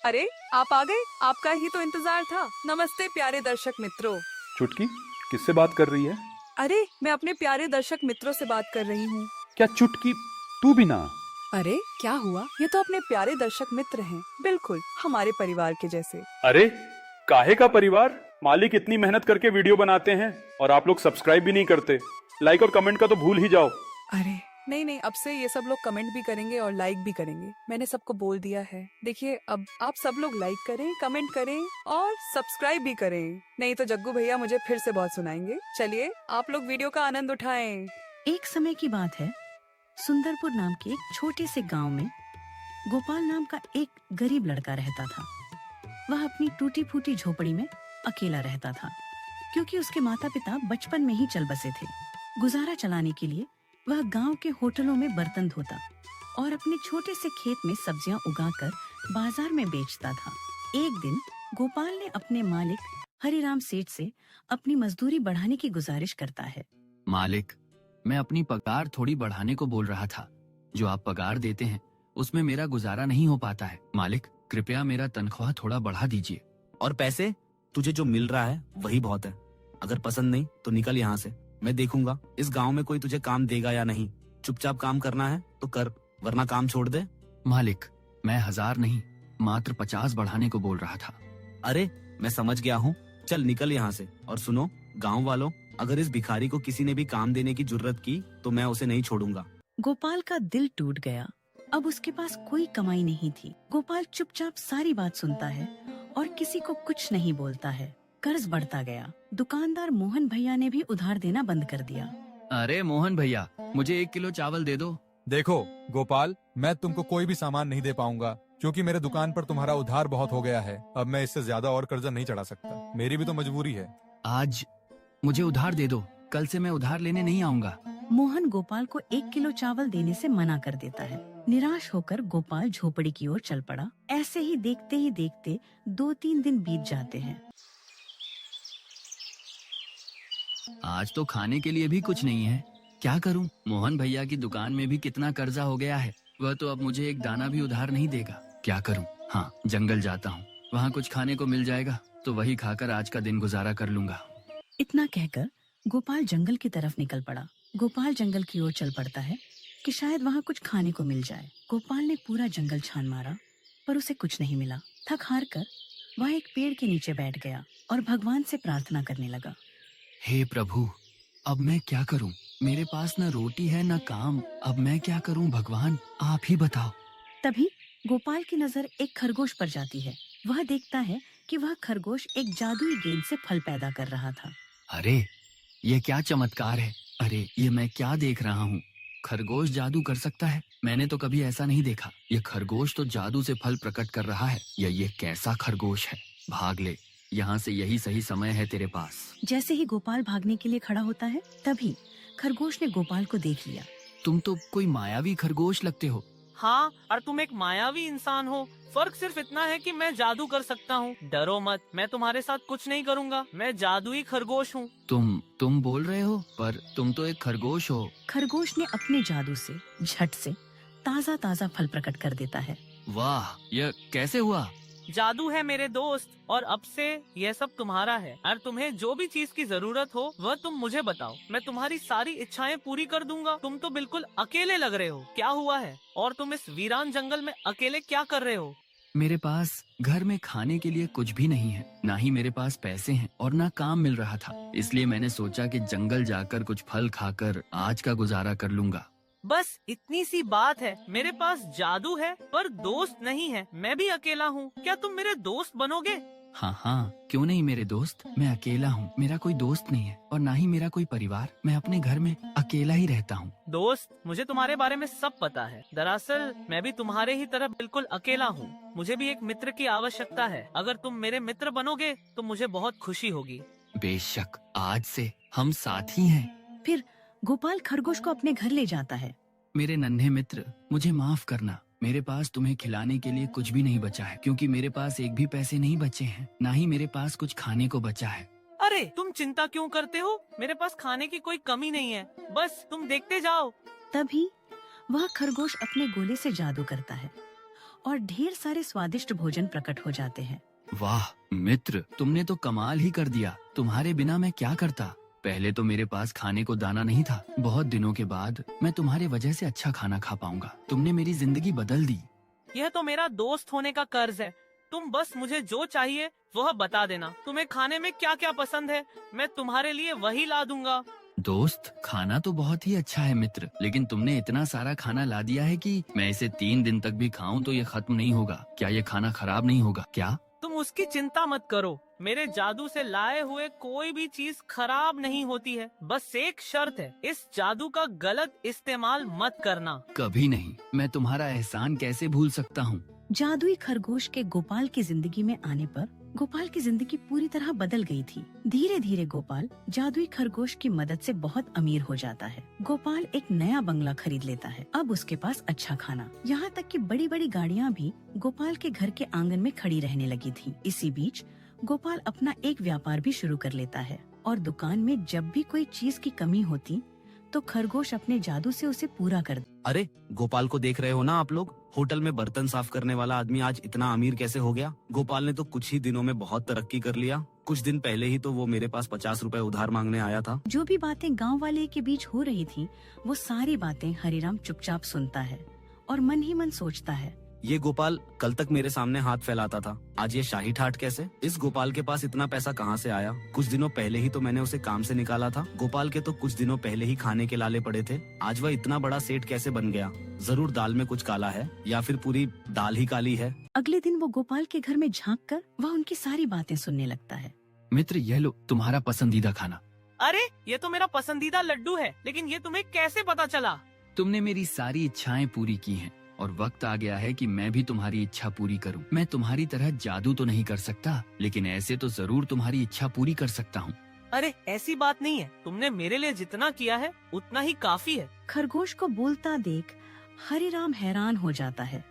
अरे आप आ गए, आपका ही तो इंतजार था। नमस्ते प्यारे दर्शक मित्रों। चुटकी किससे बात कर रही है? अरे मैं अपने प्यारे दर्शक मित्रों से बात कर रही हूँ। क्या चुटकी तू भी ना? अरे क्या हुआ, ये तो अपने प्यारे दर्शक मित्र हैं, बिल्कुल हमारे परिवार के जैसे। अरे काहे का परिवार? मालिक इतनी मेहनत करके वीडियो बनाते हैं और आप लोग सब्सक्राइब भी नहीं करते। लाइक और कमेंट का तो भूल ही जाओ। अरे नहीं नहीं, अब से ये सब लोग कमेंट भी करेंगे और लाइक भी करेंगे। मैंने सबको बोल दिया है। देखिए अब आप सब लोग लाइक करें, कमेंट करें और सब्सक्राइब भी करें, नहीं तो जग्गू भैया मुझे फिर से बहुत सुनाएंगे। चलिए आप लोग वीडियो का आनंद उठाएं। एक समय की बात है, सुंदरपुर नाम के एक छोटे से गांव में गोपाल नाम का एक गरीब लड़का रहता था। वह अपनी टूटी फूटी झोपड़ी में अकेला रहता था, क्योंकि उसके माता पिता बचपन में ही चल बसे थे। गुजारा चलाने के लिए वह गांव के होटलों में बर्तन धोता और अपने छोटे से खेत में सब्जियां उगाकर बाजार में बेचता था। एक दिन गोपाल ने अपने मालिक हरिराम सेठ से अपनी मजदूरी बढ़ाने की गुजारिश करता है। मालिक, मैं अपनी पगार थोड़ी बढ़ाने को बोल रहा था। जो आप पगार देते हैं उसमें मेरा गुजारा नहीं हो पाता है। मालिक, कृपया मेरा तनख्वाह थोड़ा बढ़ा दीजिए। और पैसे? तुझे जो मिल रहा है वही बहुत है। अगर पसंद नहीं तो निकल यहाँ से। मैं देखूंगा इस गांव में कोई तुझे काम देगा या नहीं। चुपचाप काम करना है तो कर, वरना काम छोड़ दे। मालिक, मैं 1000 नहीं मात्र 50 बढ़ाने को बोल रहा था। अरे मैं समझ गया हूँ, चल निकल यहाँ से। और सुनो गांव वालों, अगर इस भिखारी को किसी ने भी काम देने की जुर्रत की तो मैं उसे नहीं छोड़ूंगा। गोपाल का दिल टूट गया। अब उसके पास कोई कमाई नहीं थी। गोपाल चुपचाप सारी बात सुनता है और किसी को कुछ नहीं बोलता है। कर्ज बढ़ता गया। दुकानदार मोहन भैया ने भी उधार देना बंद कर दिया। अरे मोहन भैया, मुझे 1 किलो चावल दे दो। देखो गोपाल, मैं तुमको कोई भी सामान नहीं दे पाऊंगा, क्योंकि मेरे दुकान पर तुम्हारा उधार बहुत हो गया है। अब मैं इससे ज्यादा और कर्जा नहीं चढ़ा सकता। मेरी भी तो मजबूरी है। आज मुझे उधार दे दो, कल से मैं उधार लेने नहीं आऊंगा। मोहन गोपाल को 1 किलो चावल देने से मना कर देता है। निराश होकर गोपाल झोपड़ी की ओर चल पड़ा। ऐसे ही देखते 2-3 दिन बीत जाते हैं। आज तो खाने के लिए भी कुछ नहीं है। क्या करूं? मोहन भैया की दुकान में भी कितना कर्जा हो गया है। वह तो अब मुझे एक दाना भी उधार नहीं देगा। क्या करूं? हाँ, जंगल जाता हूँ, वहाँ कुछ खाने को मिल जाएगा तो वही खाकर आज का दिन गुजारा कर लूंगा। इतना कहकर गोपाल जंगल की तरफ निकल पड़ा। गोपाल जंगल की ओर चल पड़ता है कि शायद वहाँ कुछ खाने को मिल जाए। गोपाल ने पूरा जंगल छान मारा पर उसे कुछ नहीं मिला। थक हार कर वह एक पेड़ के नीचे बैठ गया और भगवान से प्रार्थना करने लगा। हे प्रभु, अब मैं क्या करूं? मेरे पास न रोटी है न काम। अब मैं क्या करूं भगवान, आप ही बताओ। तभी गोपाल की नजर एक खरगोश पर जाती है। वह देखता है कि वह खरगोश एक जादुई गेंद से फल पैदा कर रहा था। अरे ये क्या चमत्कार है! अरे ये मैं क्या देख रहा हूँ? खरगोश जादू कर सकता है? मैंने तो कभी ऐसा नहीं देखा। ये खरगोश तो जादू से फल प्रकट कर रहा है। ये कैसा खरगोश है? भाग ले यहाँ से, यही सही समय है तेरे पास। जैसे ही गोपाल भागने के लिए खड़ा होता है, तभी खरगोश ने गोपाल को देख लिया। तुम तो कोई मायावी खरगोश लगते हो। हाँ, और तुम एक मायावी इंसान हो। फर्क सिर्फ इतना है कि मैं जादू कर सकता हूँ। डरो मत, मैं तुम्हारे साथ कुछ नहीं करूँगा। मैं जादुई खरगोश हूँ। तुम बोल रहे हो, पर तुम तो एक खरगोश हो। खरगोश ने अपने जादू से झट से ताज़ा फल प्रकट कर देता है। वाह, यह कैसे हुआ? जादू है मेरे दोस्त, और अब से यह सब तुम्हारा है। और तुम्हें जो भी चीज की जरूरत हो वह तुम मुझे बताओ। मैं तुम्हारी सारी इच्छाएं पूरी कर दूंगा। तुम तो बिल्कुल अकेले लग रहे हो। क्या हुआ है? और तुम इस वीरान जंगल में अकेले क्या कर रहे हो? मेरे पास घर में खाने के लिए कुछ भी नहीं है, ना ही मेरे पास पैसे हैं और ना काम मिल रहा था। इसलिए मैंने सोचा कि जंगल जाकर कुछ फल खाकर आज का गुजारा कर लूंगा। बस इतनी सी बात है। मेरे पास जादू है पर दोस्त नहीं है। मैं भी अकेला हूँ। क्या तुम मेरे दोस्त बनोगे? हाँ, क्यों नहीं मेरे दोस्त। मैं अकेला हूँ, मेरा कोई दोस्त नहीं है और ना ही मेरा कोई परिवार। मैं अपने घर में अकेला ही रहता हूँ। दोस्त, मुझे तुम्हारे बारे में सब पता है। दरअसल मैं भी तुम्हारे ही तरह बिल्कुल अकेला हूँ। मुझे भी एक मित्र की आवश्यकता है। अगर तुम मेरे मित्र बनोगे तो मुझे बहुत खुशी होगी। बेशक, आज से हम साथी हैं। फिर गोपाल खरगोश को अपने घर ले जाता है। मेरे नन्हे मित्र, मुझे माफ करना। मेरे पास तुम्हें खिलाने के लिए कुछ भी नहीं बचा है, क्योंकि मेरे पास एक भी पैसे नहीं बचे हैं, ना ही मेरे पास कुछ खाने को बचा है। अरे तुम चिंता क्यों करते हो? मेरे पास खाने की कोई कमी नहीं है। बस तुम देखते जाओ। तभी वह खरगोश अपने गोले से जादू करता है और ढेर सारे स्वादिष्ट भोजन प्रकट हो जाते हैं। वाह मित्र, तुमने तो कमाल ही कर दिया। तुम्हारे बिना मैं क्या करता। पहले तो मेरे पास खाने को दाना नहीं था। बहुत दिनों के बाद मैं तुम्हारे वजह से अच्छा खाना खा पाऊंगा। तुमने मेरी जिंदगी बदल दी। यह तो मेरा दोस्त होने का कर्ज है। तुम बस मुझे जो चाहिए वह बता देना। तुम्हें खाने में क्या क्या पसंद है, मैं तुम्हारे लिए वही ला दूंगा। दोस्त, खाना तो बहुत ही अच्छा है मित्र, लेकिन तुमने इतना सारा खाना ला दिया है कि मैं इसे 3 दिन तक भी खाऊं तो ये खत्म नहीं होगा। क्या ये खाना खराब नहीं होगा क्या? तुम उसकी चिंता मत करो। मेरे जादू से लाए हुए कोई भी चीज खराब नहीं होती है। बस एक शर्त है, इस जादू का गलत इस्तेमाल मत करना। कभी नहीं। मैं तुम्हारा एहसान कैसे भूल सकता हूँ। जादुई खरगोश के गोपाल की जिंदगी में आने पर गोपाल की जिंदगी पूरी तरह बदल गई थी। धीरे धीरे गोपाल जादुई खरगोश की मदद से बहुत अमीर हो जाता है। गोपाल एक नया बंगला खरीद लेता है। अब उसके पास अच्छा खाना, यहाँ तक कि बड़ी बड़ी गाड़ियाँ भी गोपाल के घर के आंगन में खड़ी रहने लगी थी। इसी बीच गोपाल अपना एक व्यापार भी शुरू कर लेता है और दुकान में जब भी कोई चीज की कमी होती तो खरगोश अपने जादू से उसे पूरा कर देता। अरे गोपाल को देख रहे हो ना आप लोग? होटल में बर्तन साफ करने वाला आदमी आज इतना अमीर कैसे हो गया? गोपाल ने तो कुछ ही दिनों में बहुत तरक्की कर लिया। कुछ दिन पहले ही तो वो मेरे पास 50 रुपए उधार मांगने आया था। जो भी बातें गांव वाले के बीच हो रही थी, वो सारी बातें हरिराम चुपचाप सुनता है और मन ही मन सोचता है, ये गोपाल कल तक मेरे सामने हाथ फैलाता था, आज ये शाही ठाठ कैसे? इस गोपाल के पास इतना पैसा कहाँ से आया? कुछ दिनों पहले ही तो मैंने उसे काम से निकाला था। गोपाल के तो कुछ दिनों पहले ही खाने के लाले पड़े थे। आज वह इतना बड़ा सेठ कैसे बन गया? जरूर दाल में कुछ काला है, या फिर पूरी दाल ही काली है। अगले दिन वो गोपाल के घर में झांक कर वह उनकी सारी बातें सुनने लगता है। मित्र, यह लो तुम्हारा पसंदीदा खाना। अरे ये तो मेरा पसंदीदा लड्डू है, लेकिन ये तुम्हें कैसे पता चला? तुमने मेरी सारी इच्छाएं पूरी की हैं और वक्त आ गया है कि मैं भी तुम्हारी इच्छा पूरी करूं। मैं तुम्हारी तरह जादू तो नहीं कर सकता, लेकिन ऐसे तो जरूर तुम्हारी इच्छा पूरी कर सकता हूं। अरे ऐसी बात नहीं है, तुमने मेरे लिए जितना किया है उतना ही काफी है। खरगोश को बोलता देख हरिराम हैरान हो जाता है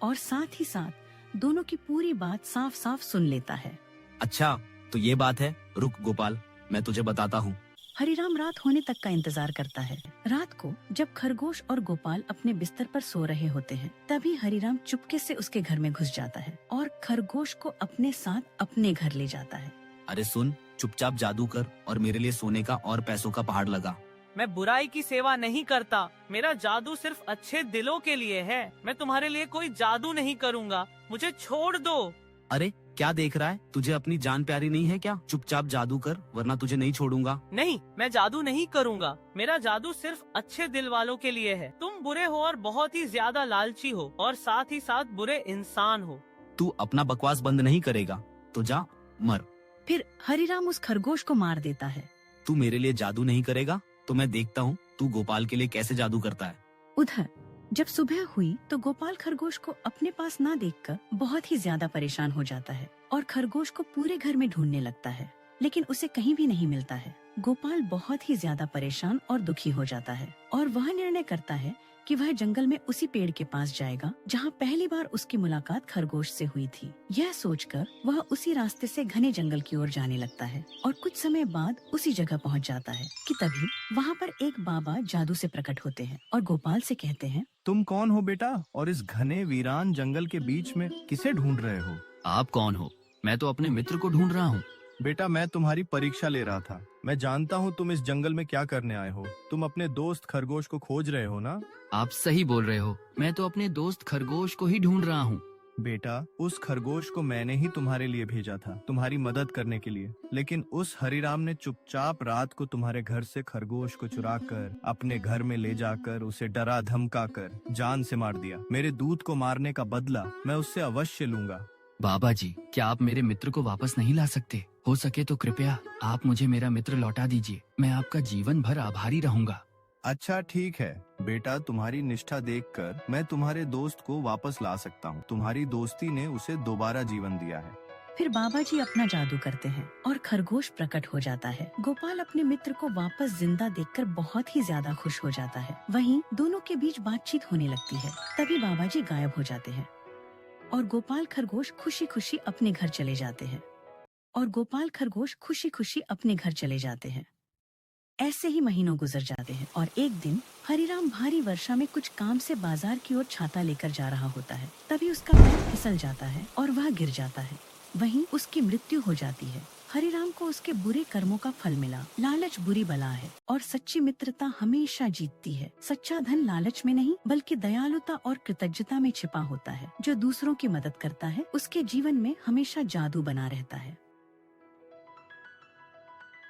और साथ ही साथ दोनों की पूरी बात साफ साफ सुन लेता है। अच्छा तो ये बात है, रुक गोपाल मैं तुझे बताता हूँ। हरिराम रात होने तक का इंतजार करता है। रात को जब खरगोश और गोपाल अपने बिस्तर पर सो रहे होते हैं, तभी हरिराम चुपके से उसके घर में घुस जाता है और खरगोश को अपने साथ अपने घर ले जाता है। अरे सुन, चुपचाप जादू कर और मेरे लिए सोने का और पैसों का पहाड़ लगा। मैं बुराई की सेवा नहीं करता। मेरा जादू सिर्फ अच्छे दिलों के लिए है। मैं तुम्हारे लिए कोई जादू नहीं करूँगा। मुझे छोड़ दो। अरे क्या देख रहा है? तुझे अपनी जान प्यारी नहीं है क्या? चुपचाप जादू कर वरना तुझे नहीं छोड़ूंगा। नहीं, मैं जादू नहीं करूँगा। मेरा जादू सिर्फ अच्छे दिल वालों के लिए है। तुम बुरे हो और बहुत ही ज्यादा लालची हो और साथ ही साथ बुरे इंसान हो। तू अपना बकवास बंद नहीं करेगा तो जा मर। फिर हरिराम उस खरगोश को मार देता है। तू मेरे लिए जादू नहीं करेगा तो मैं देखता हूँ तू गोपाल के लिए कैसे जादू करता है। उधर जब सुबह हुई तो गोपाल खरगोश को अपने पास ना देखकर बहुत ही ज्यादा परेशान हो जाता है और खरगोश को पूरे घर में ढूंढने लगता है, लेकिन उसे कहीं भी नहीं मिलता है। गोपाल बहुत ही ज्यादा परेशान और दुखी हो जाता है और वह निर्णय करता है कि वह जंगल में उसी पेड़ के पास जाएगा जहाँ पहली बार उसकी मुलाकात खरगोश से हुई थी। यह सोचकर वह उसी रास्ते से घने जंगल की ओर जाने लगता है और कुछ समय बाद उसी जगह पहुँच जाता है कि तभी वहाँ पर एक बाबा जादू से प्रकट होते हैं और गोपाल से कहते हैं, तुम कौन हो बेटा, और इस घने वीरान जंगल के बीच में किसे ढूंढ रहे हो? आप कौन हो? मैं तो अपने मित्र को ढूंढ रहा हूँ। बेटा मैं तुम्हारी परीक्षा ले रहा था। मैं जानता हूँ तुम इस जंगल में क्या करने आए हो। तुम अपने दोस्त खरगोश को खोज रहे हो ना? आप सही बोल रहे हो। मैं तो अपने दोस्त खरगोश को ही ढूंढ रहा हूँ। बेटा उस खरगोश को मैंने ही तुम्हारे लिए भेजा था, तुम्हारी मदद करने के लिए, लेकिन उस हरिराम ने चुपचाप रात को तुम्हारे घर से खरगोश को चुरा कर अपने घर में ले जाकर उसे डरा धमका कर जान से मार दिया। मेरे दूत को मारने का बदला मैं उससे अवश्य लूंगा। बाबा जी, क्या आप मेरे मित्र को वापस नहीं ला सकते? हो सके तो कृपया आप मुझे मेरा मित्र लौटा दीजिए। मैं आपका जीवन भर आभारी रहूंगा। अच्छा ठीक है बेटा, तुम्हारी निष्ठा देखकर मैं तुम्हारे दोस्त को वापस ला सकता हूँ। तुम्हारी दोस्ती ने उसे दोबारा जीवन दिया है। फिर बाबा जी अपना जादू करते हैं और खरगोश प्रकट हो जाता है। गोपाल अपने मित्र को वापस जिंदा देखकर बहुत ही ज्यादा खुश हो जाता है। वहीं दोनों के बीच बातचीत होने लगती है। तभी बाबा जी गायब हो जाते हैं और गोपाल खरगोश खुशी खुशी अपने घर चले जाते हैं। ऐसे ही महीनों गुजर जाते हैं और एक दिन हरिराम भारी वर्षा में कुछ काम से बाजार की ओर छाता लेकर जा रहा होता है। तभी उसका पैर फिसल जाता है और वह गिर जाता है। वहीं उसकी मृत्यु हो जाती है। हरिराम को उसके बुरे कर्मों का फल मिला। लालच बुरी बला है और सच्ची मित्रता हमेशा जीतती है। सच्चा धन लालच में नहीं बल्कि दयालुता और कृतज्ञता में छिपा होता है। जो दूसरों की मदद करता है उसके जीवन में हमेशा जादू बना रहता है।